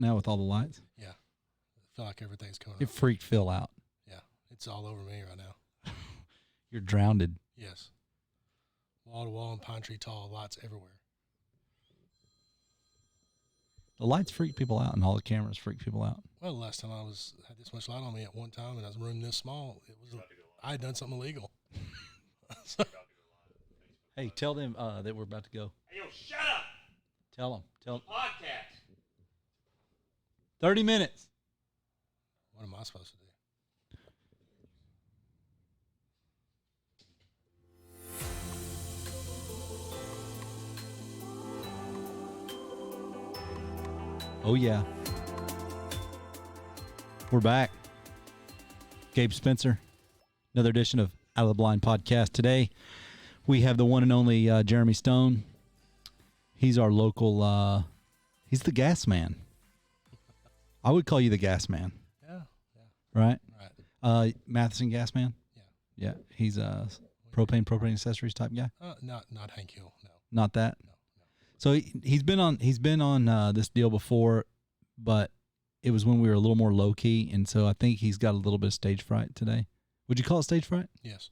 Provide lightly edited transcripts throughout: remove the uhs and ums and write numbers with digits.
now with all the lights? Yeah. I feel like everything's coming It up. freaked Phil out. Yeah. It's all over me right now. You're drowned. Yes. Wall to wall and pine tree tall, lights everywhere. The lights freak people out, and all the cameras freak people out. Well, the last time I had this much light on me at one time, and I was in a room this small, I had done something illegal. Hey, tell them that we're about to go. Hey, yo, shut up! Tell them. Podcast. 30 minutes. What am I supposed to do? Oh, yeah. We're back. Gabe Spencer. Another edition of Out of the Blind podcast. Today, we have the one and only Jeremy Stone. He's our local, he's the gas man. I would call you the gas man. Yeah. Right? Right. Matheson gas man? Yeah. Yeah. He's a propane accessories type guy? Not Hank Hill, no. Not that? No. So he's been on this deal before, but it was when we were a little more low key, and so I think he's got a little bit of stage fright today. Would you call it stage fright? Yes.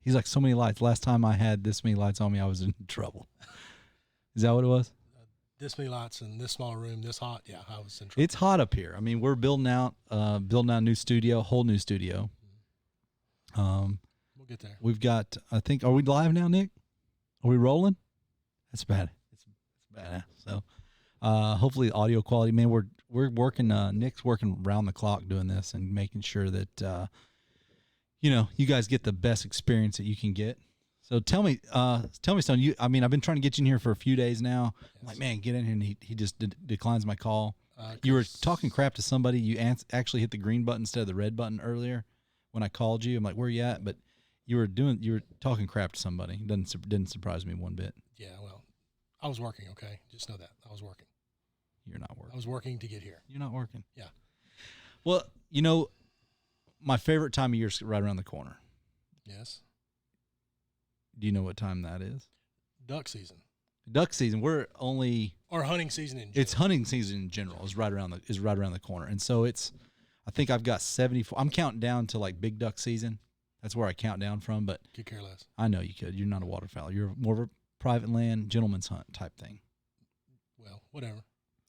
He's like, so many lights. Last time I had this many lights on me, I was in trouble. Is that what it was? This many lights in this small room, this hot. Yeah, I was in trouble. It's hot up here. I mean, we're building out a new studio, whole new studio. We'll get there. We've got, I think, are we live now, Nick? Are we rolling? That's bad. It's bad. So, hopefully, audio quality. Man, we're working. Nick's working round the clock doing this and making sure that you guys get the best experience that you can get. So tell me, Stone. I've been trying to get you in here for a few days now. Yes. I'm like, man, get in here, and he just declines my call. You were talking crap to somebody. You actually hit the green button instead of the red button earlier when I called you. I'm like, where you at? But you were talking crap to somebody. Didn't surprise me one bit. Yeah, well, I was working. Okay, just know that I was working. You're not working. I was working to get here. You're not working. Yeah. Well, my favorite time of year is right around the corner. Yes. Do you know what time that is? Duck season. Duck season. Or hunting season in general. It's hunting season in general is right around the corner. And so I think I've got 74. I'm counting down to like big duck season. That's where I count down from, but could care less. I know you could. You're not a waterfowl. You're more of a private land gentleman's hunt type thing. Well, whatever.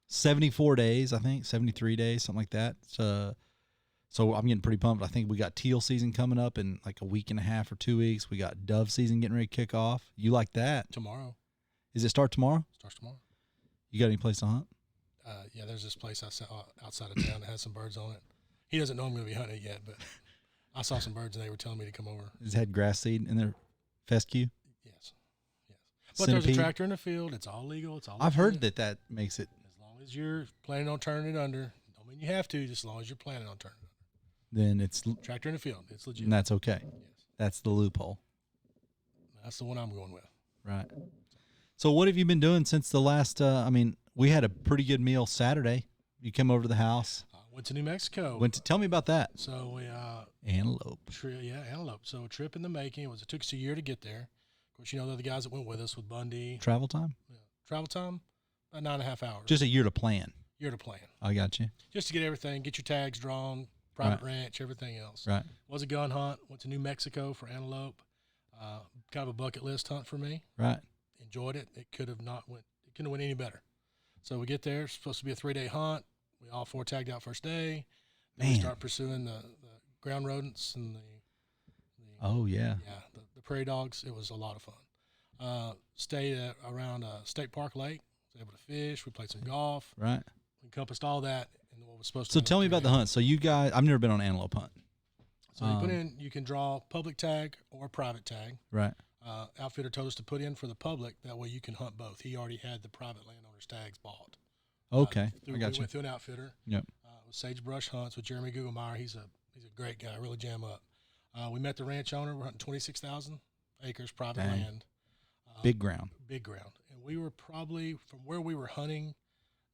74 days, I think, 73 days, something like that. So I'm getting pretty pumped. I think we got teal season coming up in like a week and a half or 2 weeks. We got dove season getting ready to kick off. You like that? Tomorrow. Is it start tomorrow? Starts tomorrow. You got any place to hunt? Yeah, there's this place outside of town that has some birds on it. He doesn't know I'm going to be hunting it yet, but I saw some birds and they were telling me to come over. Has it had grass seed in their fescue? Yes. But Centipede? There's a tractor in the field. It's all legal. It's all. I've heard that makes it. As long as you're planning on turning it under, don't mean you have to. Just as long as you're planning on turning it under. Then it's tractor in the field. It's legit. And that's okay. Yes. That's the loophole. That's the one I'm going with. Right. So what have you been doing since the last? We had a pretty good meal Saturday. You came over to the house. Went to New Mexico. Tell me about that. So we Antelope. Antelope. So a trip in the making. It took us a year to get there. Of course, the other guys that went with us with Bundy. Travel time? Yeah. Travel time, about 9.5 hours. Just a year to plan. I got you. Just to get everything, get your tags drawn, private ranch, everything else. Right. Was a gun hunt. Went to New Mexico for antelope. Kind of a bucket list hunt for me. Right. Enjoyed it. It couldn't have went any better. So we get there. It's supposed to be a 3-day hunt. We all 4 tagged out first day. Then we start pursuing the ground rodents and the Prairie Dogs. It was a lot of fun. Stayed around State Park Lake. Was able to fish. We played some golf. Right. We encompassed all that in what was supposed to. So tell me about the hunt. So you guys, I've never been on an antelope hunt. So you can draw public tag or private tag. Right. Outfitter told us to put in for the public. That way you can hunt both. He already had the private landowners tags bought. Okay. We went through an outfitter. Yep. With Sagebrush Hunts with Jeremy Gugelmeyer. He's a great guy. Really jam up. We met the ranch owner. We're hunting 26,000 acres private land. Big ground. And we were probably, from where we were hunting,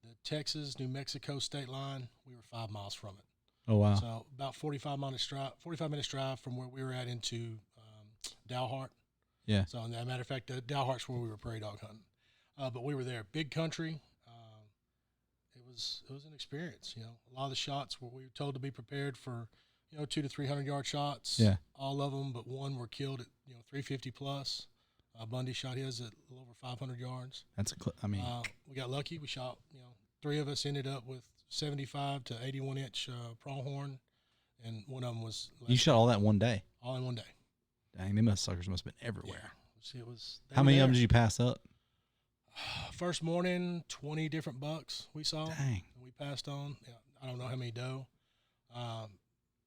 the Texas-New Mexico state line, we were 5 miles from it. Oh, wow. So about 45 minutes drive from where we were at into Dalhart. Yeah. So, as a matter of fact, Dalhart's where we were prairie dog hunting. But we were there. Big country. it was an experience. You know, a lot of the shots were we were told to be prepared for, 200 to 300 yard shots. Yeah. All of them, but one were killed at 350 plus. Bundy shot his at a little over 500 yards. We got lucky. We shot. 3 of us ended up with 75 to 81 inch pronghorn, and one of them was. You shot all that in one day. All in one day. Dang, them suckers must have been everywhere. Yeah. See, it was. How many of them did you pass up? First morning, 20 different bucks we saw. Dang. And we passed on. I don't know how many doe.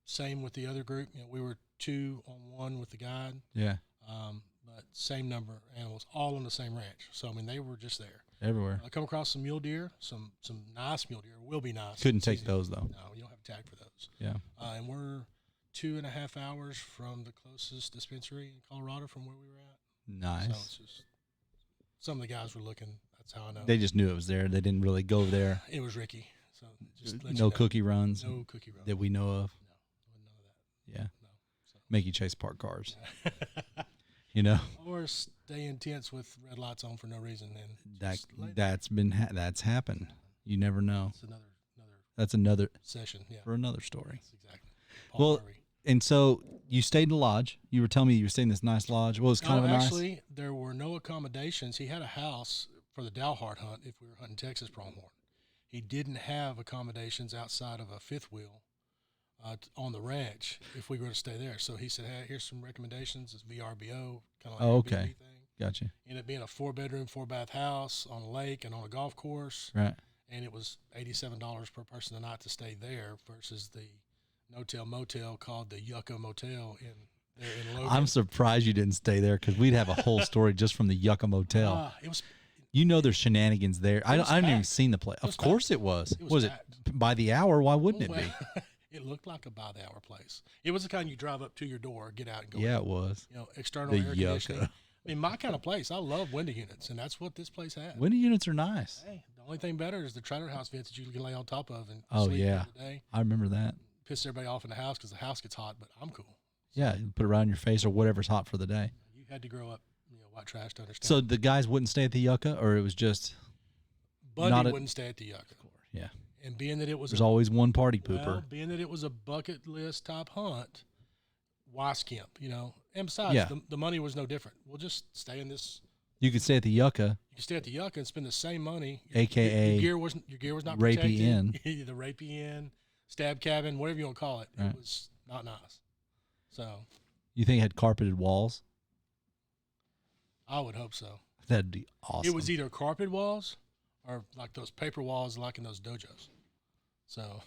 Same with the other group. We were 2 on 1 with the guide. Yeah. But same number of animals, all on the same ranch. So, they were just there. Everywhere. I come across some mule deer, some nice mule deer. Will be nice. Couldn't take those, though. No, you don't have a tag for those. Yeah. And we're 2.5 hours from the closest dispensary in Colorado from where we were at. Nice. So it's just, some of the guys were looking. That's how I know. They just knew it was there. They didn't really go there. It was Ricky. So just no cookie runs. No cookie runs. That we know of. No, none of that. Yeah. No. So. Make you chase parked cars. Or stay in tents with red lights on for no reason. And that's happened. You never know. That's another session. Yeah. For another story. That's exactly. Well, and so you stayed in the lodge. You were telling me you were staying in this nice lodge. Well, it was kind of actually, there were no accommodations. He had a house for the Dalhart hunt if we were hunting Texas pronghorn. He didn't have accommodations outside of a fifth wheel on the ranch if we were to stay there. So he said, hey, here's some recommendations. It's VRBO, kind of like okay. Airbnb thing. Gotcha. Ended up being a 4-bedroom, 4-bath house on a lake and on a golf course. Right. And it was $87 per person a night to stay there versus the no-tell motel called the Yucca Motel in Logan. I'm surprised you didn't stay there because we'd have a whole story just from the Yucca Motel. It was. There's shenanigans there. I haven't even seen the place. Of course it was. Was it by the hour? Why wouldn't it be? It looked like a by-the-hour place. It was the kind you drive up to your door, get out, and go. Yeah, it was. External air conditioning. My kind of place. I love window units, and that's what this place had. Window units are nice. Hey, the only thing better is the trailer house vents that you can lay on top of and sleep during the day. I remember that. Piss everybody off in the house because the house gets hot, but I'm cool. Yeah, you put it right on your face or whatever's hot for the day. You had to grow up, white trash to understand. So the guys wouldn't stay at the Yucca, or it was just Bundy wouldn't stay at the Yucca. Yeah. And being that it was there's always one party pooper. Well, being that it was a bucket list type hunt, Weiskemp, and besides, the money was no different. We'll just stay in this. You could stay at the Yucca. You could stay at the Yucca and spend the same money. AKA your gear was not Rapey protected. Inn. The Rapey Inn, stab cabin, whatever you want to call it. Right. It was not nice. So. You think it had carpeted walls? I would hope so. That'd be awesome. It was either carpet walls or like those paper walls like in those dojos. So.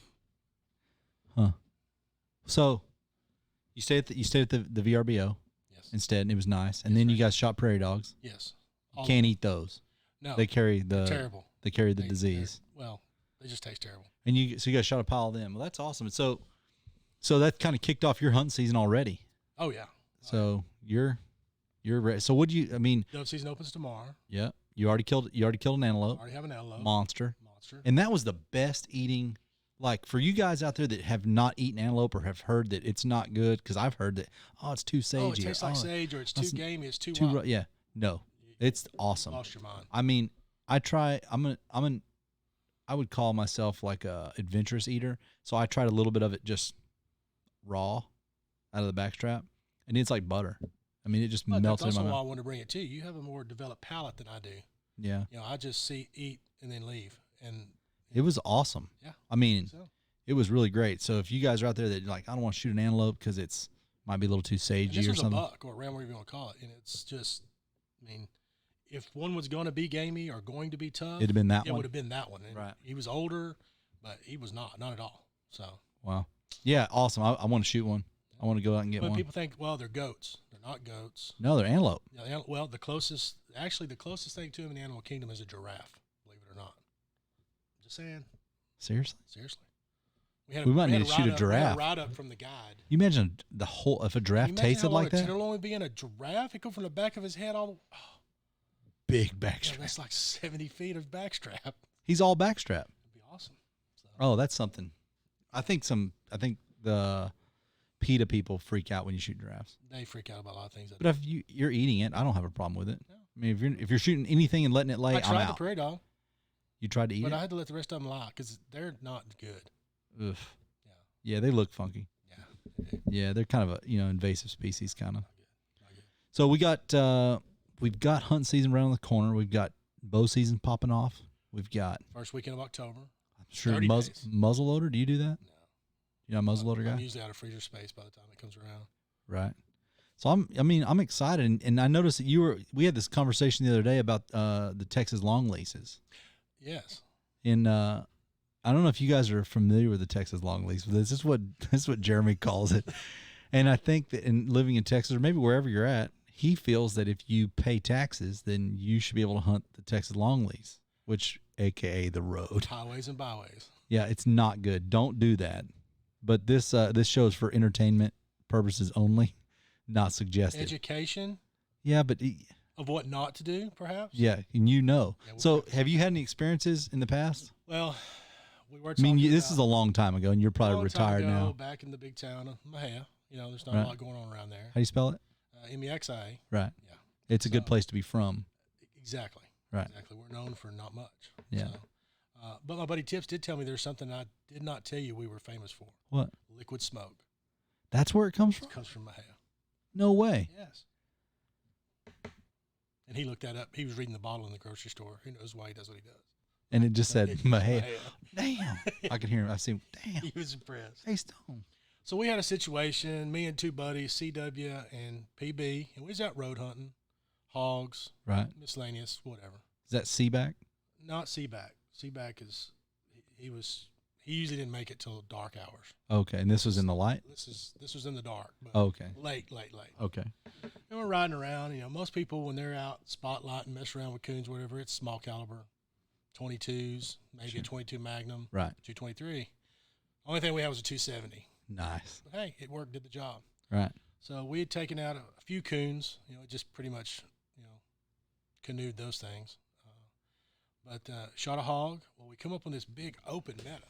Huh. So you stayed at the VRBO. Yes. Instead, and it was nice. And then you guys shot prairie dogs. Yes. You can't eat those. No. They carry terrible. They carry the disease. They just taste terrible. And you guys shot a pile of them. Well, that's awesome. So that kind of kicked off your hunting season already. Oh yeah. So you're ready. So dove season opens tomorrow. Yeah. You already killed an antelope. I already have an antelope. Monster. And that was the best eating. Like for you guys out there that have not eaten antelope or have heard that it's not good, because I've heard that it's too sagey. Oh, it tastes like sage, or it's too gamey, it's too raw. Yeah, no, it's awesome. Lost your mind. I would call myself like a adventurous eater, so I tried a little bit of it just raw out of the backstrap, and it's like butter. It just melted in my mouth. That's why I want to bring it to you. You have a more developed palate than I do. Yeah. I just eat, and then leave, and. It was awesome. Yeah. It was really great. So if you guys are out there that like, I don't want to shoot an antelope because it's might be a little too sagey or something. A buck or a ram, whatever you want to call it. And it's just, if one was going to be gamey or going to be tough, it'd have been that one. It would have been that one. And right. He was older, but he was not at all. So. Wow. Yeah. Awesome. I want to shoot one. I want to go out and get one. People think, well, they're goats. They're not goats. No, they're antelope. Yeah. Well, the closest thing to them in the animal kingdom is a giraffe, believe it or not. Saying. Seriously? We might need to shoot a giraffe. Right up from the guide. You imagine if a giraffe tasted like that? It'll only be in a giraffe. It go from the back of his head big backstrap. That's like 70 feet of backstrap. He's all backstrap. That'd be awesome. Oh, that's something. I think the PETA people freak out when you shoot giraffes. They freak out about a lot of things. But if you're eating it, I don't have a problem with it. No. If you're shooting anything and letting it lay, I tried the prairie dog. You tried to eat But it? I had to let the rest of them lie because they're not good. Ugh. Yeah. Yeah, they look funky. Yeah. They do. Yeah, they're kind of a invasive species kind of. Not good. Not good. So we've got hunt season around the corner. We've got bow season popping off. We've got First weekend of October. I'm sure 30 days. muzzleloader. Do you do that? No. You're not a muzzleloader I'm guy, usually out of freezer space by the time it comes around. right? So I'm excited, and I noticed that we had this conversation the other day about the Texas Longleases. Yes. And I don't know if you guys are familiar with the Texas Longlease, but this is what Jeremy calls it. And I think that in living in Texas, or maybe wherever you're at, he feels that if you pay taxes, then you should be able to hunt the Texas Longlease, which AKA the road. Highways and byways. Yeah, it's not good. Don't do that. But this show is for entertainment purposes only, not suggested. Education Yeah, but of what not to do, perhaps. yeah, and Yeah, So have you had any experiences in the past? Well, we were. I mean, talking this about is a long time ago, and you're a probably long time retired ago, now. Back in the big town of Mahia, there's not Right. a lot going on around there. How do you spell it? MEXIA. Right. Yeah. It's a good So- place to be from. Exactly. Right. Exactly. We're known for not much. Yeah. So, but my buddy Tips did tell me there's something I did not tell you we were famous for. What? Liquid smoke. That's where it comes It from? comes from Mahia. No way. Yes. And he looked that up. He was reading the bottle in the grocery store. He knows why he does what he does. And it just said It's Mahia. Damn. I can hear him. I see him. Damn. He was impressed. Hey, Stone. So we had a situation, me and two buddies, CW and PB, and we was out road hunting, hogs, Right. miscellaneous, whatever. Is that Seaback? Not Seaback. Seaback is he usually didn't make it till dark hours. Okay. And this was in the light? This was in the dark, but Okay. late. Okay. And we're riding around. Most people when they're out spotlight and mess around with coons, whatever, it's small caliber, 22s, maybe Sure. a 22 Magnum, Right. 223. Only thing we had was a 270. Nice. But hey, it worked, did the job. Right. So we had taken out a few coons, just pretty much, canoed those things. But shot a hog. Well, we come up on this big open meadow.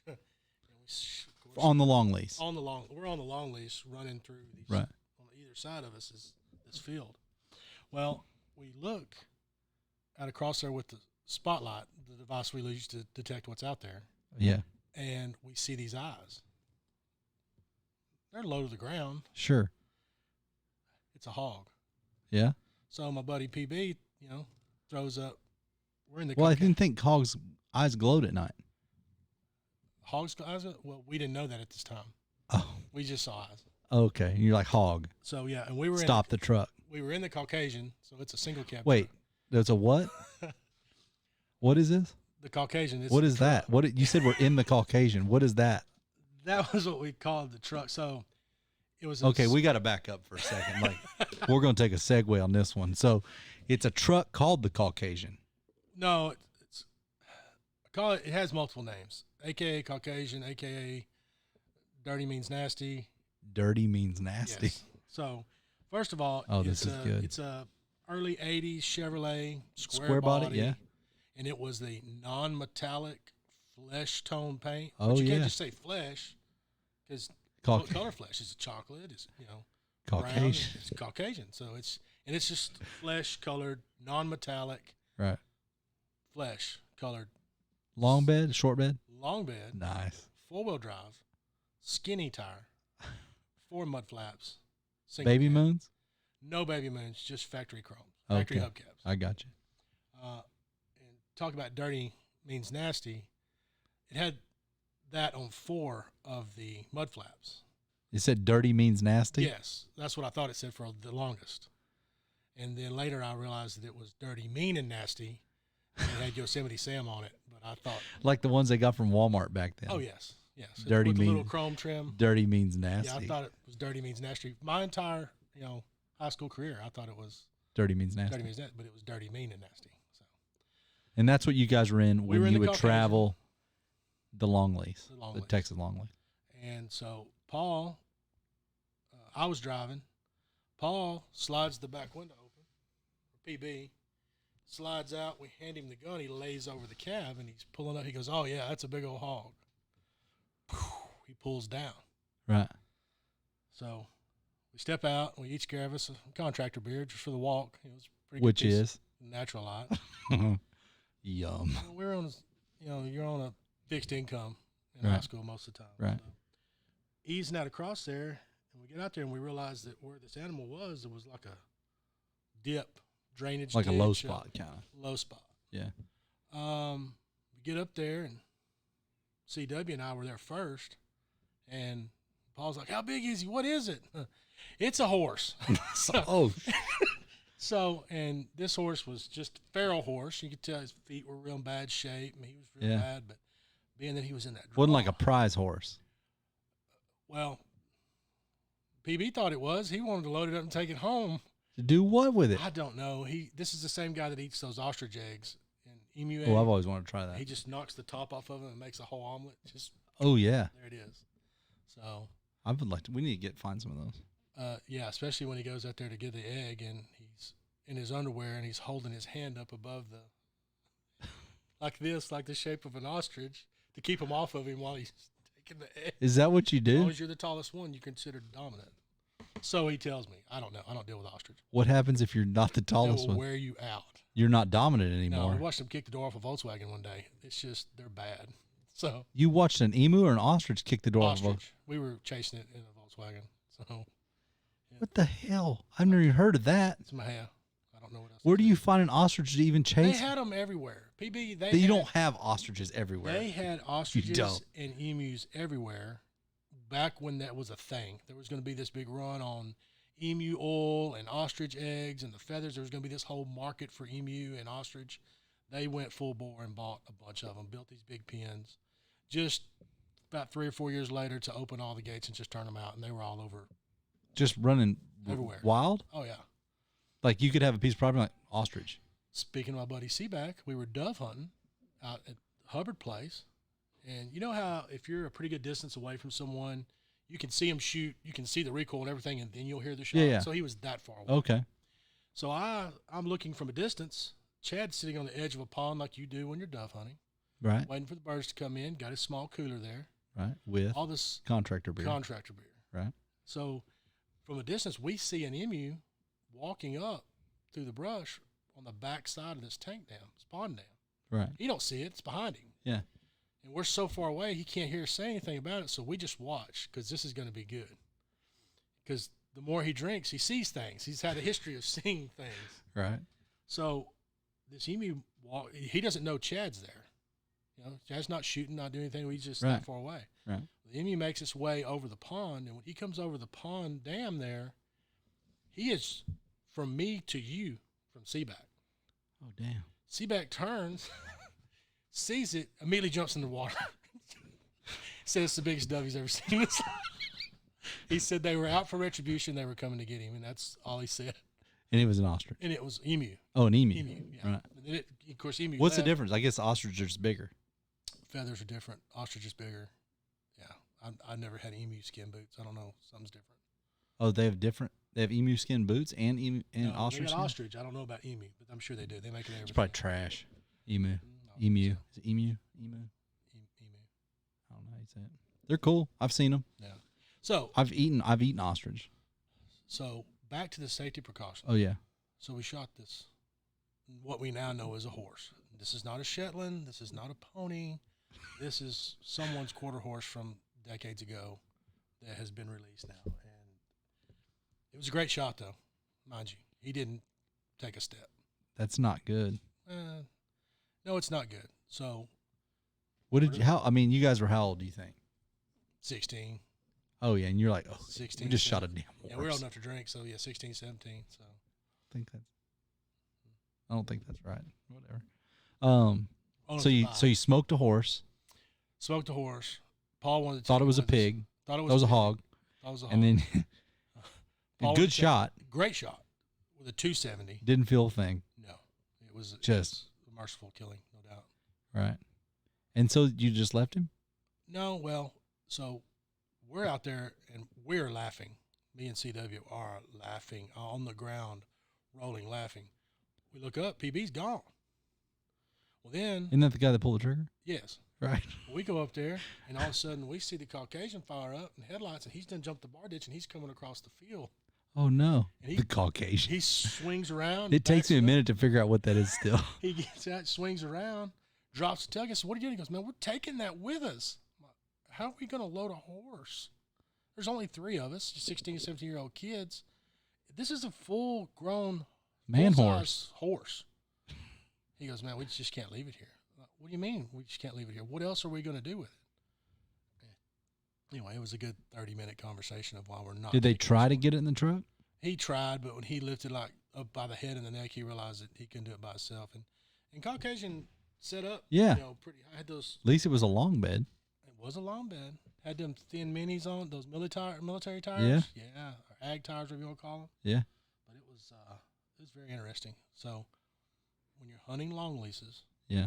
And of course, On the long lease. we're on the long lease running through these. Right. On either side of us is this field. Well, we look out across there with the spotlight, the device we use to detect what's out there, Yeah. and we see these eyes. They're low to the ground. Sure. It's a hog. Yeah. So my buddy PB, throws up. We're in the Well, I didn't think hogs' eyes glowed at night. hog's eyes. Well, we didn't know that at this time. Oh. We just saw eyes. Okay. You're like hog. So yeah, and we were Stop the truck. we were in the Caucasian, so it's a single cab. Wait. There's a what? What is this? The Caucasian. It's What the is truck. that? You said we're in the Caucasian. What is that? That was what we called the truck. So it was Okay, we got to back up for a second. Like, we're going to take a segue on this one. So, it's a truck called the Caucasian. No, it's I call it. It has multiple names, AKA Caucasian, AKA Dirty Means Nasty. Dirty means nasty. Yes. So first of all, Oh, this is good. It's a early '80s Chevrolet Square body, yeah. and it was the non-metallic flesh tone paint. Oh, but you yeah. can't just say flesh because color flesh is chocolate. It's brown. Caucasian. It's Caucasian. So it's just flesh colored, non-metallic Right. flesh colored Long bed, short bed? long bed, Nice. 4-wheel drive, skinny tire, 4 mud flaps, single Baby cab. moons? No baby moons, just factory chrome, factory Okay. hubcaps. I got you. And talk about dirty means nasty. It had that on 4 of the mud flaps. It said dirty means nasty? Yes, that's what I thought it said for the longest. And then later I realized that it was dirty, mean, and nasty. And it had Yosemite Sam on it, but I thought, Like the ones they got from Walmart back then. oh yes, Dirty with the little mean- chrome trim. Dirty means nasty. Yeah, I thought it was dirty means nasty. My entire high school career, I thought it was Dirty means nasty. dirty means nasty, but it was dirty, mean, and nasty. So And that's what you guys were in We when were in you the would Caucasian. travel the long lease, The long the lease. Texas long lease. And so Paul, I was driving. Paul slides the back window open. PB slides out. We hand him the gun. He lays over the cab and he's pulling up. He goes, "Oh yeah, that's a big old hog." He pulls down. Right. So we step out. We each grab us a contractor beer just for the walk. It was a pretty good Which piece is? of natural light. Yum. We're on, you're on a fixed income in high school most of the time. Right. So, easing out across there, and we get out there and we realize that where this animal was, it was like a dip, drainage, Like a low ditch, spot, kind of. low spot. Yeah. We get up there, and CW and I were there first, and Paul's like, "How big is he? What is it?" It's a horse. So, and this horse was just a feral horse. You could tell his feet were real bad shape. I mean, he was real bad, but being that he was in that draw, Wasn't like a prize horse. Well, PB thought it was. He wanted to load it up and take it home. To do what with it? I don't know. This is the same guy that eats those ostrich eggs and emu eggs. Oh, I've always wanted to try that. He just knocks the top off of them and makes a whole omelet. Just oh yeah, there it is. So I would like to. We need to find some of those. Yeah, especially when he goes out there to get the egg and he's in his underwear and he's holding his hand up above like the shape of an ostrich to keep him off of him while he's taking the egg. Is that what you As do? long as you're the tallest one, you're considered dominant. So he tells me. I don't know. I don't deal with ostrich. What happens if you're not the They tallest will one? wear you out. You're not dominant No, anymore. I watched them kick the door off a Volkswagen one day. It's just, they're bad. So You watched an emu or an ostrich kick the door off of a ostrich. We were chasing it in a Volkswagen. So What the hell? I've never even heard of that. it's my hair. I don't know what else. Where to do say. you find an ostrich to even They chase? had them everywhere. PB, You don't have ostriches everywhere. They had ostriches don't. and emus everywhere back when that was a thing. There was going to be this big run on emu oil and ostrich eggs and the feathers. There was going to be this whole market for emu and ostrich. They went full bore and bought a bunch of them, built these big pens. Just about 3 or 4 years later to open all the gates and just turn them out, and they were all over. Just running Everywhere. wild? Oh, yeah. Like you could have a piece of property like ostrich. Speaking of my buddy Seaback, we were dove hunting out at Hubbard Place. And you know how if you're a pretty good distance away from someone, you can see them shoot, you can see the recoil and everything, and then you'll hear the shot. Yeah. So he was that far away. Okay. So I'm looking from a distance. Chad's sitting on the edge of a pond like you do when you're dove hunting, Right. waiting for the birds to come in, got his small cooler there. Right. With All this contractor beer. contractor beer. Right. So from a distance, we see an emu walking up through the brush on the back side of this tank dam, this pond dam. Right. He don't see it. It's behind him. Yeah. And we're so far away, he can't hear us say anything about it. So we just watch because this is going to be good. Because the more he drinks, he sees things. He's had a history of seeing things. Right. So this emu, he doesn't know Chad's there. You know, Chad's not shooting, not doing anything. He's just Right. that far away. Right. The emu makes its way over the pond, and when he comes over the pond dam there, he is from me to you from Seaback. Oh damn. Seaback turns, sees it, immediately jumps in the water. Says it's the biggest dove he's ever seen in his life. He said they were out for retribution. They were coming to get him, and that's all he said. And it was an ostrich. And it was emu. Oh, an emu. Emu, yeah. Right. And then of course, emu. What's the left. difference? I guess the ostrich is bigger. Feathers are different. Ostrich is bigger. Yeah, I never had emu skin boots. I don't know. Something's different. Oh, they have different. They have emu skin boots and No, ostrich. they got skin? ostrich. I don't know about emu, but I'm sure they do. They make it everything. It's probably trash. Emu. No, Emu. so- Is it emu? Emu. Emu. I don't know how you say it. They're cool. I've seen them. Yeah. So I've eaten ostrich. back to the safety precautions. Oh yeah. So we shot this, what we now know is a horse. This is not a Shetland. This is not a pony. This is someone's quarter horse from decades ago that has been released now. And it was a great shot, though, mind you. He didn't take a step. That's not good. No, it's not good. So What did you? How? I mean, you guys were how old? Do you think? 16. Oh yeah, and you're like, oh, 16. we just shot a damn horse. Yeah, we're old enough to drink, so yeah, 16, 17. So I don't think that's right. Whatever. old So enough to buy. you smoked a horse. Smoked a horse. Paul wanted to Thought take it was a one. pig. Thought it That was a pig. hog. Thought it was a hog. And then Paul a wanted good to take- shot. Great shot with a 270. Didn't feel a thing. No, it was Just- a merciful killing, no doubt. Right. And so you just left him. No, well, so we're out there and we're laughing. Me and CW are laughing on the ground, rolling, laughing. We look up, PB's gone. Well, then, Isn't that the guy that pulled the trigger? yes, Right. we go up there, and all of a sudden we see the Caucasian fire up and headlights, and he's done jumped the bar ditch, and he's coming across the field. Oh no, And the Caucasian. he swings around. It takes me a backs up. minute to figure out what that is still. He gets out, swings around, drops the tug. I said, "What are you doing?" He goes, "Man, we're taking that with us. I'm like, how are we going to load a horse? There's only 3 of us, 16, 17-year-old kids. This is a full-grown Man horse. He goes, "Man, we just can't leave it here." I'm like, what do you mean we just can't leave it here? What else are we going to do with it? Anyway, it was a good 30-minute conversation of why we're not. Did they try to get it in the truck? He tried, but when he lifted like up by the head and the neck, he realized that he couldn't do it by himself. And Caucasian set up, Yeah. pretty. I had those. At least it was a long bed. It was a long bed. Had them thin minis on, those military tires. Yeah, or ag tires, whatever you want to call them. Yeah. But it was very interesting. So when you're hunting long leases, Yeah.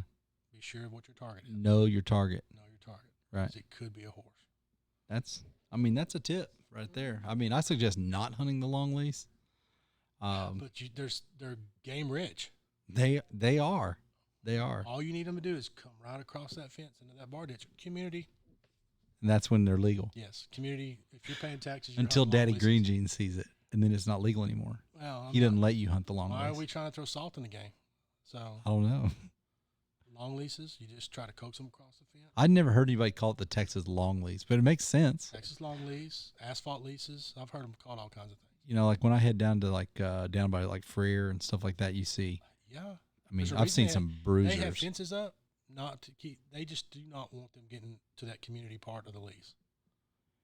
be sure of what your target is. Know your target. Know your target. Right. 'Cause it could be a horse. That's a tip right there. I mean, I suggest not hunting the long lease. But they're game rich. They are. They are. All you need them to do is come right across that fence into that bar ditch. Community. And that's when they're legal. Yes, community. If you're paying taxes, you're Until hunting long Daddy leases. Green Jean sees it, and then it's not legal anymore. Well, He doesn't let you hunt the long Why are lease. we trying to throw salt in the game? So I don't know. long leases, you just try to coax them across the fence. I'd never heard anybody call it the Texas long lease, but it makes sense. Texas long lease, asphalt leases. I've heard them called all kinds of things. You know, like when I head down to down by like Freer and stuff like that, you see. Yeah. I mean, There's a I've reason seen they some They bruisers. have fences up, not to keep. They just do not want them getting to that community part of the lease,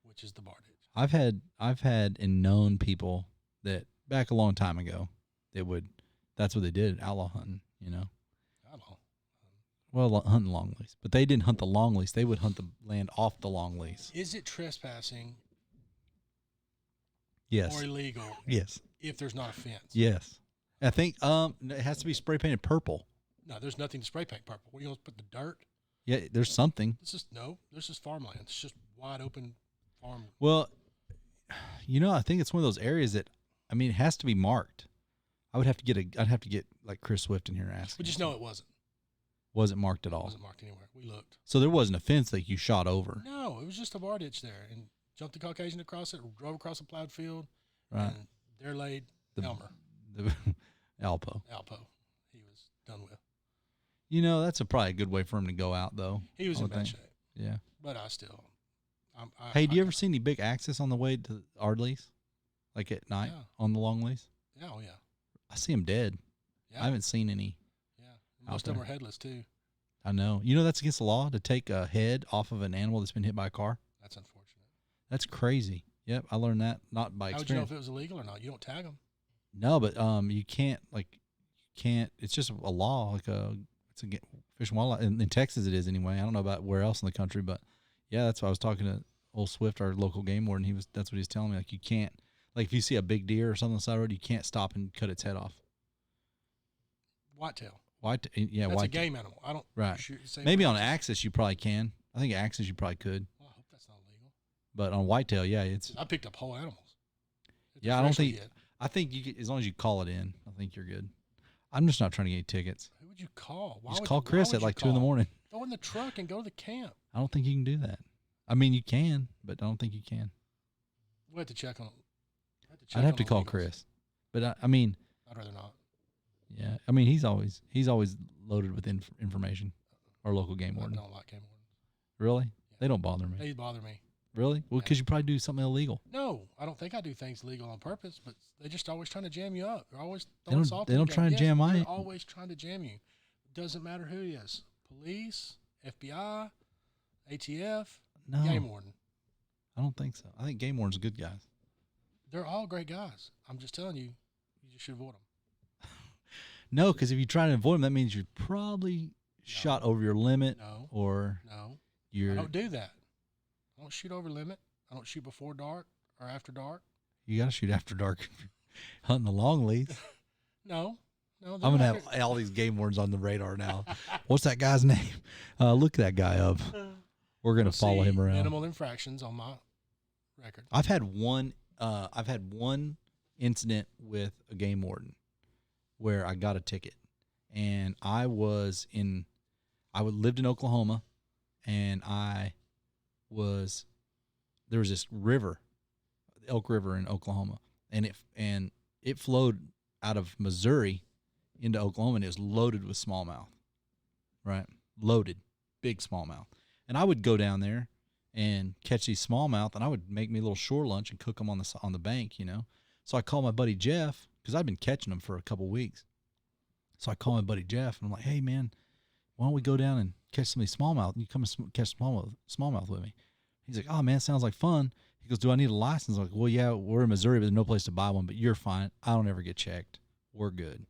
which is the bar ditch. I've had and known people that back a long time ago, that's what they did, outlaw hunting, you know. Outlaw. Well, hunting long lease, but they didn't hunt the long lease. They would hunt the land off the long lease. Is it trespassing Yes. or illegal Yes. if there's not a fence? Yes. I think it has to be spray painted purple. No, there's nothing to spray paint purple. What are you going to put the dirt? Yeah, there's something. This is farmland. It's just wide open farm. Well, you know, I think it's one of those areas that, I mean, it has to be marked. I'd have to get like Chris Swift in here and ask. We just know it wasn't. Wasn't marked at It all. wasn't marked anywhere. We looked. So there wasn't a fence that you shot over. No, it was just a bar ditch there, and jumped the Caucasian across it, drove across a plowed field, Right. and there laid The- Elmer The Alpo. Alpo. He was done with. You know, that's probably a good way for him to go out, though. He was I in would bad think. shape, Yeah. but I still. Hey, do you ever see any big axis on the way to our lease? Like at night Yeah. on the long lease? Yeah, oh yeah, I see them dead. yeah, I haven't seen any. yeah. out Most of them there. are headless too. I know. You know that's against the law to take a head off of an animal that's been hit by a car? That's unfortunate. That's crazy. Yep, I learned that not by How would you know experience. if it was illegal or not? You don't tag them. No, but you can't it's just a law it's a fish and wildlife in Texas it is anyway. I don't know about where else in the country, but yeah, that's why I was talking to old Swift, our local game warden. That's what he's telling me. Like you can't, like if you see a big deer or something on the side of the road, you can't stop and cut its head off. Whitetail. Yeah, That's white a game animal. I don't. Right. Say Maybe for on axis. axis you probably can. I think axis you probably could, Well, I hope that's not illegal. but on whitetail, yeah, it's. I picked up whole animals. If Yeah, they're I don't freshly think. hit. I think you as long as you call it in, I think you're good. I'm just not trying to get any tickets. Who would you call? Why Just would call you- why Chris would at you like 2 in the call? morning. Go in the truck and go to the camp. I don't think you can do that. I mean, you can, but I don't think you can. We'll have to check on. I'd have to on call legals. Chris, but I mean, I'd rather not. yeah, I mean he's always loaded with information. Our local game I warden. don't like game wardens. Really? They don't bother me. They bother me. Really? Well, because you probably do something illegal. No, I don't think I do things legal on purpose, but they're just always trying to jam you up. They're always They throwing don't- salt they in the don't game. try and jam They're my- always trying to jam you. Doesn't matter who it is. Police, FBI, ATF, No, game warden. I don't think so. I think game warden's good guys. They're all great guys. I'm just telling you, you just should avoid them. No, because if you try to avoid them, that means you're probably shot over your limit, No, or no. I you're don't do that. I don't shoot over limit. I don't shoot before dark or after dark. you got to shoot after dark. Hunting the long lease. No. I'm gonna have all these game wardens on the radar now. What's that guy's name? Look that guy up. We're gonna follow him around. Minimal infractions on my record. I've had one incident with a game warden where I got a ticket, and I lived in Oklahoma, and there was this river, the Elk River in Oklahoma, and it flowed out of Missouri into Oklahoma, and it was loaded with smallmouth, right? Loaded, big smallmouth. And I would go down there and catch these smallmouth, and I would make me a little shore lunch and cook them on the bank, you know. So I called my buddy Jeff, because I'd been catching them for a couple weeks. So I called my buddy Jeff, and I'm like, hey, man, why don't we go down and catch some of these smallmouth? You come and catch smallmouth with me. He's like, oh, man, sounds like fun. He goes, do I need a license? I'm like, well, yeah, we're in Missouri, but there's no place to buy one, but you're fine. I don't ever get checked. We're good.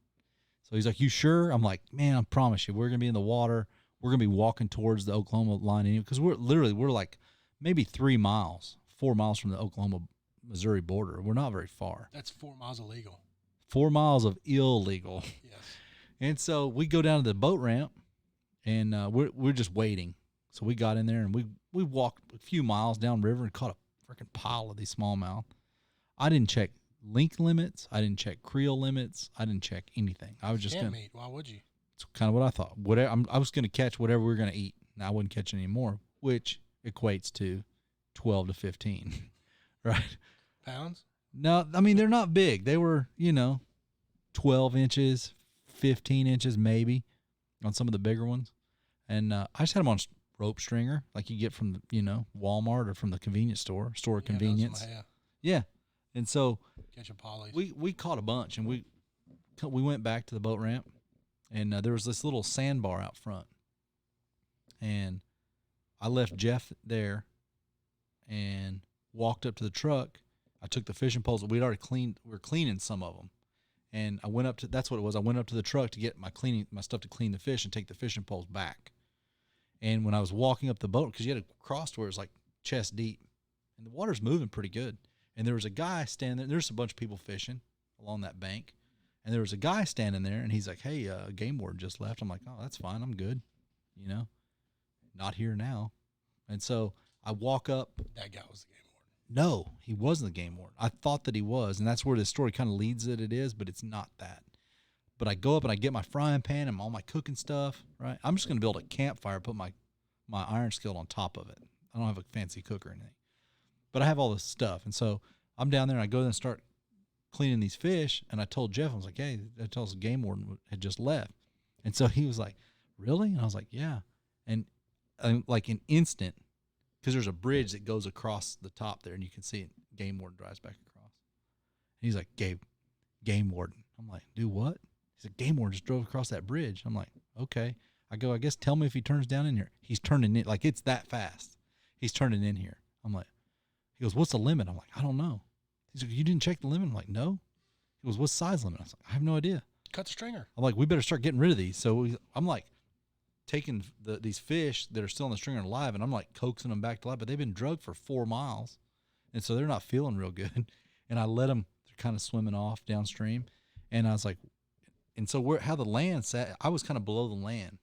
So he's like, you sure? I'm like, man, I promise you, we're going to be in the water. We're going to be walking towards the Oklahoma line anyway, because we're like maybe 4 miles from the Oklahoma-Missouri border. We're not very far. That's 4 miles illegal. 4 miles of illegal. Yes. And so we go down to the boat ramp, and we're just waiting. So we got in there, and we walked a few miles downriver and caught a freaking pile of these smallmouth. I didn't check length limits. I didn't check creel limits. I didn't check anything. I was just going to meat. Why would you? It's kind of what I thought. I was going to catch whatever we were going to eat. Now I wouldn't catch any more, which equates to 12 to 15, right? Pounds? No, I mean, they're not big. They were, 12 inches, 15 inches maybe on some of the bigger ones. And I just had them on rope stringer like you get from, Walmart or from the convenience store of convenience. Yeah. And so catch a polys. We caught a bunch, and we went back to the boat ramp, and there was this little sandbar out front. And I left Jeff there and walked up to the truck. I took the fishing poles that we'd already cleaned. We were cleaning some of them. And I went up to, that's what it was. I went up to the truck to get my stuff to clean the fish and take the fishing poles back. And when I was walking up the boat, because you had to cross to where it was like chest deep, and the water's moving pretty good. And there was a guy standing there. There's a bunch of people fishing along that bank. And there was a guy standing there, and he's like, hey, Game Warden just left. I'm like, oh, that's fine. I'm good. Not here now. And so I walk up. That guy was the Game Warden. No, he wasn't the Game Warden. I thought that he was, and that's where this story kind of leads that it is, but it's not that. But I go up and I get my frying pan and all my cooking stuff, right? I'm just going to build a campfire, put my iron skillet on top of it. I don't have a fancy cook or anything. But I have all this stuff. And so I'm down there, and I go there and start cleaning these fish. And I told Jeff, I was like, hey, I told us the Game Warden had just left. And so he was like, really? And I was like, yeah. And like an instant, because there's a bridge that goes across the top there, and you can see it. Game Warden drives back across. And he's like, Game Warden. I'm like, do what? He's like, Game Warden just drove across that bridge. I'm like, okay. I go, I guess tell me if he turns down in here. He's turning in, like it's that fast. He's turning in here. I'm like, he goes, what's the limit? I'm like, I don't know. He's like, you didn't check the limit? I'm like, no. He goes, what's size limit? I was like, I have no idea. Cut the stringer. I'm like, we better start getting rid of these. So I'm like taking these fish that are still on the stringer alive, and I'm like coaxing them back to life, but they've been drugged for 4 miles. And so they're not feeling real good. And I let them, they're kind of swimming off downstream. And I was like, and so how the land sat, I was kind of below the land.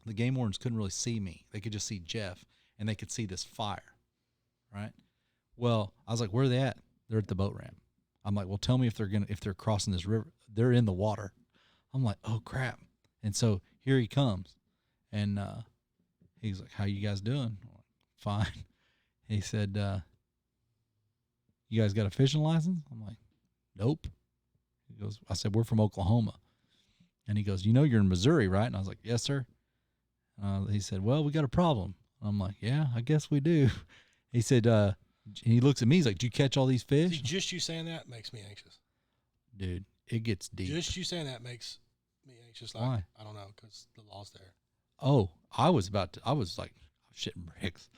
The Game Wardens couldn't really see me. They could just see Jeff, and they could see this fire, right? Well, I was like, where are they at? They're at the boat ramp. I'm like, well, tell me if they're crossing this river. They're in the water. I'm like, oh crap. And so here he comes. And he's like, how you guys doing? I'm like, fine. He said, you guys got a fishing license? I'm like, nope. He goes, I said, we're from Oklahoma. And he goes, you're in Missouri, right? And I was like, yes, sir. He said, well, we got a problem. I'm like, yeah, I guess we do. He said, he looks at me, he's like, did you catch all these fish? See, just you saying that makes me anxious. Dude, it gets deep. Just you saying that makes me anxious. Like, why? I don't know, because the law's there. Oh, I was like shitting bricks.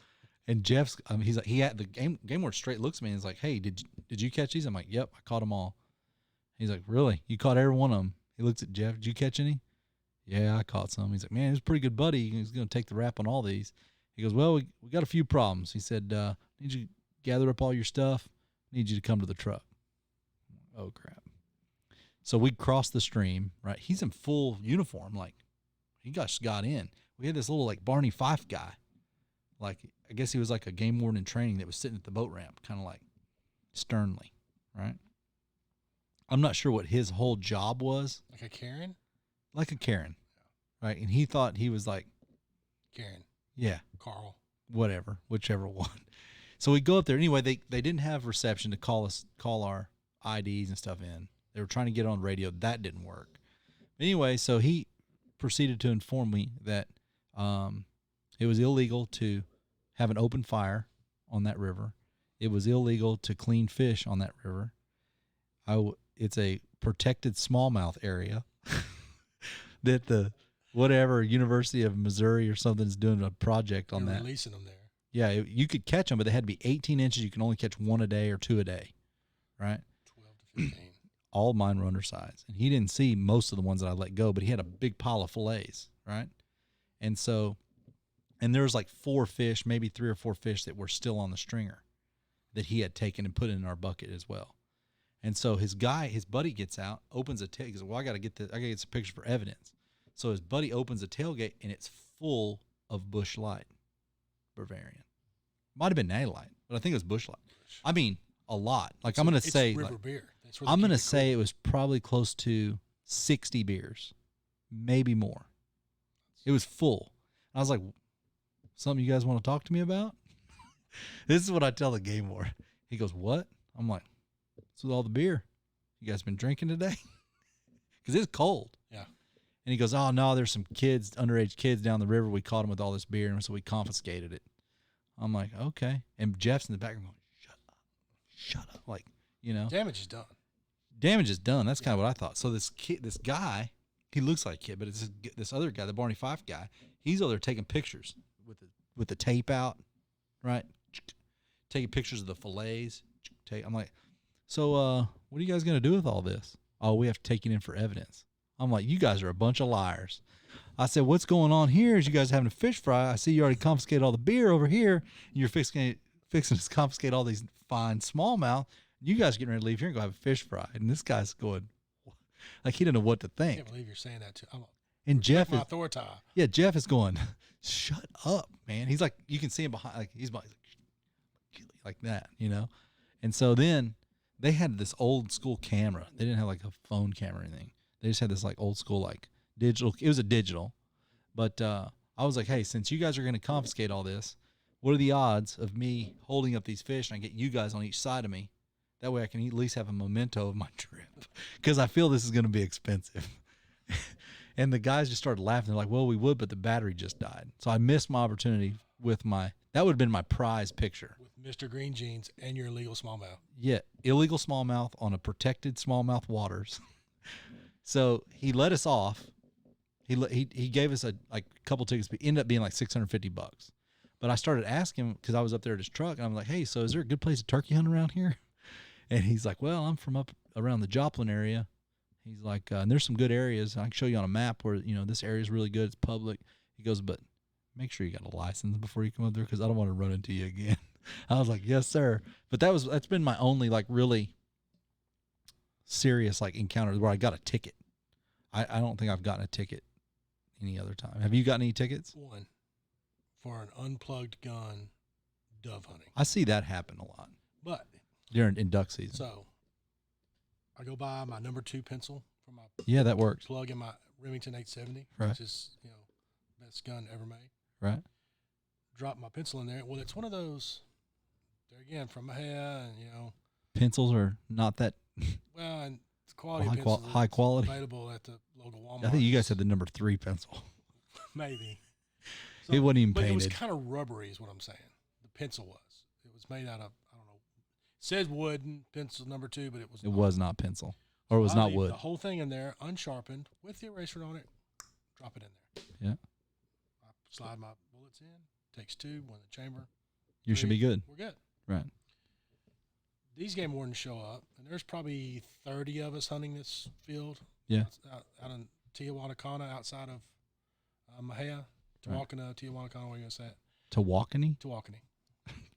And Jeff's, he's like, the Game Warden straight looks at me and is like, hey, did you catch these? I'm like, yep, I caught them all. He's like, really? You caught every one of them? He looks at Jeff, did you catch any? Yeah, I caught some. He's like, man, he was a pretty good buddy. He's going to take the rap on all these. He goes, well, we got a few problems. He said, need you to gather up all your stuff. Need you to come to the truck. Oh, crap. So we crossed the stream, right? He's in full uniform. Like, he just got in. We had this little, like, Barney Fife guy. Like, I guess he was like a Game Warden in training that was sitting at the boat ramp, kind of like sternly, right? I'm not sure what his whole job was. Like a Karen? Like a Karen, right? And he thought he was like Karen. Yeah. Carl. Whatever, whichever one. So we go up there. Anyway, they didn't have reception to call our IDs and stuff in. They were trying to get on radio. That didn't work. Anyway, so he proceeded to inform me that it was illegal to have an open fire on that river. It was illegal to clean fish on that river. It's a protected smallmouth area that the whatever University of Missouri or something is doing a project on that. Releasing them there. Yeah, you could catch them, but they had to be 18 inches. You can only catch one a day or two a day, right? 12 to 15. All mine were undersized. And he didn't see most of the ones that I let go, but he had a big pile of fillets, right? And so, and there was like 4 fish, maybe 3 or 4 fish that were still on the stringer that he had taken and put in our bucket as well. And so his buddy gets out, opens a tailgate. He goes, well, I got to get some pictures for evidence. So his buddy opens a tailgate, and it's full of Bush Light, Bavarian. Might have been Natty Light, but I think it was Bush Light. I mean, a lot. Like I'm going to say, river like, beer. I'm going to say it was probably close to 60 beers, maybe more. It was full. I was like, something you guys want to talk to me about? This is what I tell the game warden. He goes, what? I'm like, what's with all the beer? You guys been drinking today? Because it's cold. Yeah. And he goes, oh, no, there's some kids, underage kids down the river. We caught them with all this beer, and so we confiscated it. I'm like, okay. And Jeff's in the background going, shut up. Like, you know. Damage is done. Damage is done. That's kind of what I thought. So this guy, he looks like a kid, but it's this other guy, the Barney Fife guy. He's over there taking pictures with the tape out, right? Taking pictures of the fillets. I'm like, so what are you guys going to do with all this? Oh, we have to take it in for evidence. I'm like, you guys are a bunch of liars. I said, what's going on here is you guys having a fish fry. I see you already confiscated all the beer over here. And you're fixing to confiscate all these fine smallmouth. You guys are getting ready to leave here and go have a fish fry. And this guy's going, like, he didn't know what to think. I can't believe you're saying that too. And Jeff my authority. Yeah, Jeff is going, shut up, man. He's like, you can see him behind, like, he's like that, you know? And so then they had this old school camera. They didn't have like a phone camera or anything. They just had this like old school, like digital. It was a digital. But I was like, hey, since you guys are going to confiscate all this, what are the odds of me holding up these fish and I get you guys on each side of me? That way I can at least have a memento of my trip, because I feel this is going to be expensive. And the guys just started laughing. They're like, well, we would, but the battery just died. So I missed my opportunity with that would have been my prize picture. With Mr. Green Jeans and your illegal smallmouth. Yeah, illegal smallmouth on a protected smallmouth waters. So he let us off. He gave us a couple tickets, but it ended up being like $650. But I started asking him, because I was up there at his truck, and I'm like, hey, so is there a good place to turkey hunt around here? And he's like, well, I'm from up around the Joplin area. He's like, and there's some good areas. I can show you on a map where, you know, this area is really good. It's public. He goes, but make sure you got a license before you come up there, because I don't want to run into you again. I was like, yes, sir. But that's been my only like really serious like encounter where I got a ticket. I don't think I've gotten a ticket any other time. Have you gotten any tickets? One for an unplugged gun dove hunting. I see that happen a lot. But during in duck season. So I go buy my number 2 pencil for my that works. Plug in my Remington 870, right. Which is, you know, best gun ever made. Right. Drop my pencil in there. Well, it's one of those. There again, from my hair, and you know, pencils are not that. Well, and it's quality pencils. High quality. Available at the local Walmart. I think you guys had the number 3 pencil. Maybe. So, it wasn't even painted. It was kind of rubbery, is what I'm saying. The pencil was. It was made out of, I don't know. It says wooden pencil number 2, but it was. It was not pencil, or it was not wood. The whole thing in there, unsharpened, with the eraser on it. Drop it in there. Yeah. I slide my bullets in. Takes 2. One in the chamber. You 3, should be good. We're good. Right. These game wardens show up, and there's probably 30 of us hunting this field. Yeah. Out in Tijuana, outside of Mahia. Tijuana, what are you going to say it? Tawakoni?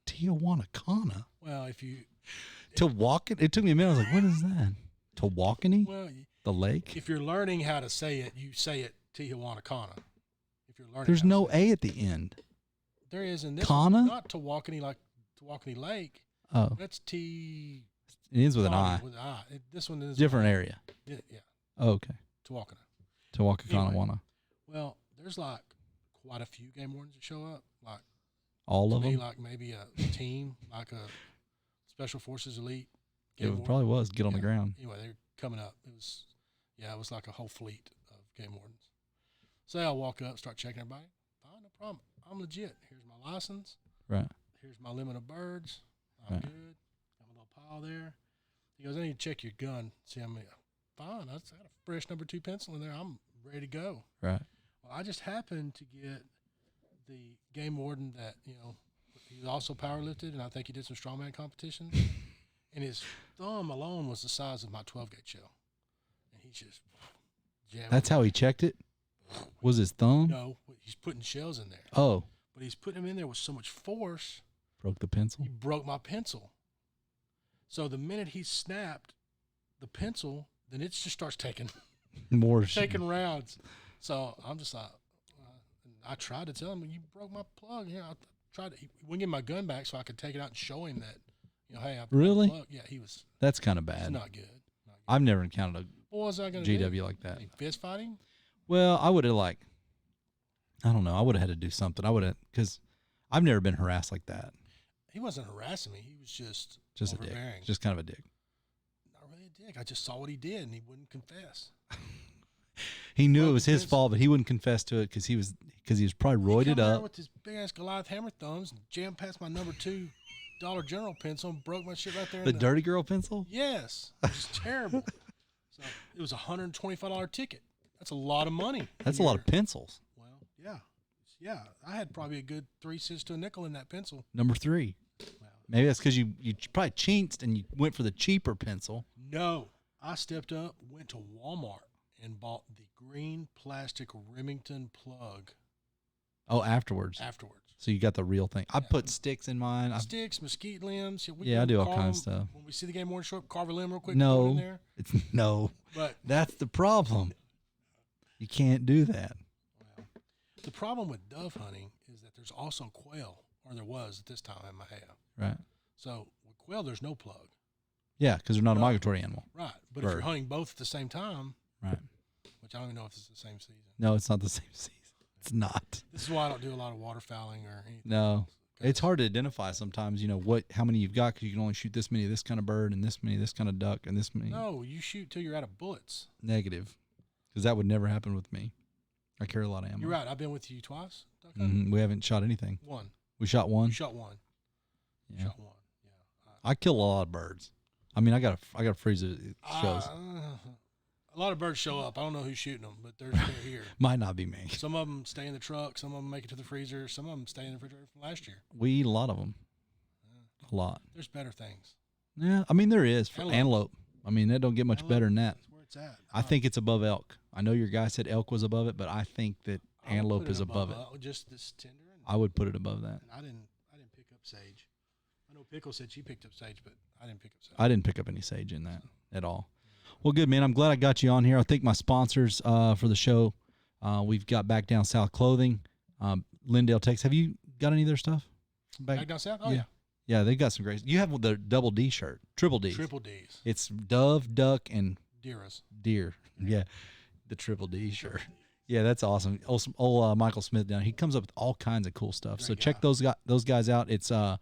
Tijuana. Well, if you... Tawakoni? It took me a minute. I was like, what is that? Tawakoni? Well, the lake? If you're learning how to say it, you say it Tijuana. If you're learning, there's no A at the end. There is in this Kana? One, not Tawakoni like Tawakoni Lake. Oh. That's T... It ends with an I. With an I. This one is... Different area. Yeah. Oh, okay. Tawakona. Anyway, well, there's like quite a few game wardens that show up. Like all of them? Like maybe a team, like a Special Forces Elite. Game Warden. probably was get on the ground. Anyway, they're coming up. It was like a whole fleet of game wardens. So I walk up, start checking everybody. Fine, no problem. I'm legit. Here's my license. Right. Here's my limit of birds. I'm good. Got my little pile there. He goes, I need to check your gun. See how many. Fine. I got a fresh number 2 pencil in there. I'm ready to go. Right. Well, I just happened to get the game warden that, he also power lifted, and I think he did some strongman competitions. And his thumb alone was the size of my 12-gauge shell. And he just jammed. That's how he checked it? Was his thumb? No, he's putting shells in there. Oh. But he's putting them in there with so much force. Broke the pencil? He broke my pencil. So the minute he snapped the pencil, then it just starts taking rounds. So I'm just like, I tried to tell him, you broke my plug. I tried to. He wouldn't give my gun back so I could take it out and show him that, hey, I broke really? my plug. Yeah, he was. That's kind of bad. It's not good. I've never encountered what was I gonna GW do? like that. Fist fighting? Well, I would have I don't know. I would have had to do something. Because I've never been harassed like that. He wasn't harassing me. He was just a dick. Just kind of a dick. Not really a dick. I just saw what he did, and he wouldn't confess. He knew it was his fault, but he wouldn't confess to it because he was probably roided up with his big ass Goliath hammer thumbs, and jammed past my number 2 Dollar General pencil and broke my shit right there. The dirty girl pencil? Yes, it was terrible. So it was a $125 ticket. That's a lot of money. That's a lot of pencils. Well, yeah. I had probably a good 3 cents to a nickel in that pencil. Number 3. Wow. Maybe that's because you probably chinked and you went for the cheaper pencil. No, I stepped up, went to Walmart, and bought the green plastic Remington plug. Oh, afterwards. So you got the real thing. I put sticks in mine. Sticks, mesquite limbs. I do all kinds of stuff. When we see the game warden show up, carve a limb real quick. No, put it in there. But that's the problem. You can't do that. Well, the problem with dove hunting is that there's also quail, or there was at this time in my have. Right. So with quail, there's no plug. Yeah, because they're not a migratory animal. Right. But if you're hunting both at the same time, right. Which I don't even know if it's the same season. No, it's not the same season. It's not. This is why I don't do a lot of waterfowling or anything. No. It's hard to identify sometimes, how many you've got, because you can only shoot this many of this kind of bird and this many of this kind of duck and this many. No, you shoot till you're out of bullets. Negative. Because that would never happen with me. I carry a lot of ammo. You're right. I've been with you twice. We haven't shot anything. One. We shot one? You shot one. Yeah. Shot one. Yeah. I kill a lot of birds. I mean, I got a freezer that shows. A lot of birds show up. I don't know who's shooting them, but they're here. Might not be me. Some of them stay in the truck. Some of them make it to the freezer. Some of them stay in the refrigerator from last year. We eat a lot of them. A lot. There's better things. Yeah, I mean, there is. For antelope. I mean, that don't get much better than that. That's where it's at. I think it's above elk. I know your guy said elk was above it, but I think that antelope is above it. Just this tender. I would put it above that. I didn't pick up sage. I know Pickle said she picked up sage, but I didn't pick up sage. I didn't pick up any sage in that at all. Well, good, man. I'm glad I got you on here. I thank my sponsors for the show. We've got Back Down South Clothing, Lindale, Texas. Have you got any of their stuff? Back Down South? Oh, yeah. Yeah, they got some great. You have the double D shirt, triple D. Triple Ds. It's dove, duck, and deer. Yeah, the triple D shirt. Yeah, that's awesome. Old Michael Smith down. He comes up with all kinds of cool stuff. So check those guys out. It's Out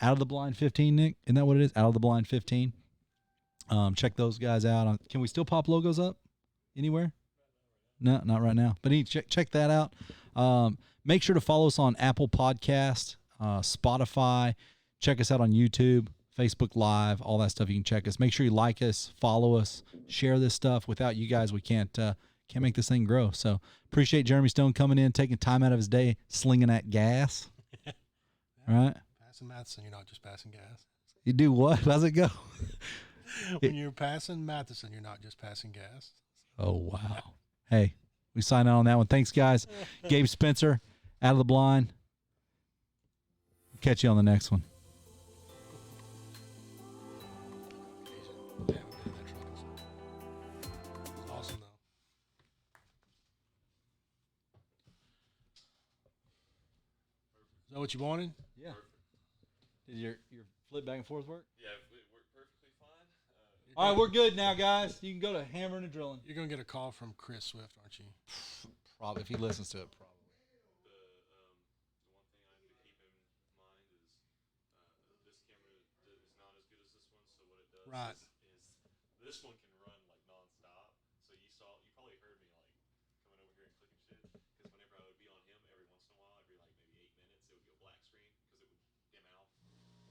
of the Blind 15, Nick. Isn't that what it is? Out of the Blind 15. Check those guys out. Can we still pop logos up anywhere? No, not right now. But check that out. Make sure to follow us on Apple Podcast, Spotify. Check us out on YouTube, Facebook Live, all that stuff. You can check us. Make sure you like us, follow us, share this stuff. Without you guys, we can't make this thing grow. So appreciate Jeremy Stone coming in, taking time out of his day, slinging that gas. Right? Passing Matheson, you're not just passing gas. You do what? How's it go? When you're passing Matheson, you're not just passing gas. Oh, wow. Hey, we sign out on that one. Thanks, guys. Gabe Spencer, Out of the Blind. Catch you on the next one. Awesome, though. Is that what you wanted? Yeah. Did your flip back and forth work? Yeah, it worked perfectly fine. All right, we're good now, guys. You can go to hammering and drilling. You're going to get a call from Chris Swift, aren't you? Probably, if he listens to it, probably. The one thing I have to keep in mind is this camera is not as good as this one, so what it does Right. Is this one can run like nonstop. So you probably heard me like coming over here and clicking shit because whenever I would be on him, every once in a while, every like maybe 8 minutes, it would go black screen because it would dim out,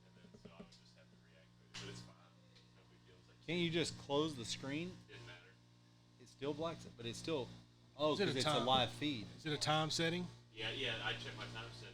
and then so I would just have to reactivate it. But it's fine. It's no big deal. It's like Can't you just close the screen? didn't matter. It still blacks it, but it's still. Oh, Is it a because it's a time? live feed. Is it a time setting? Yeah. I check my time setting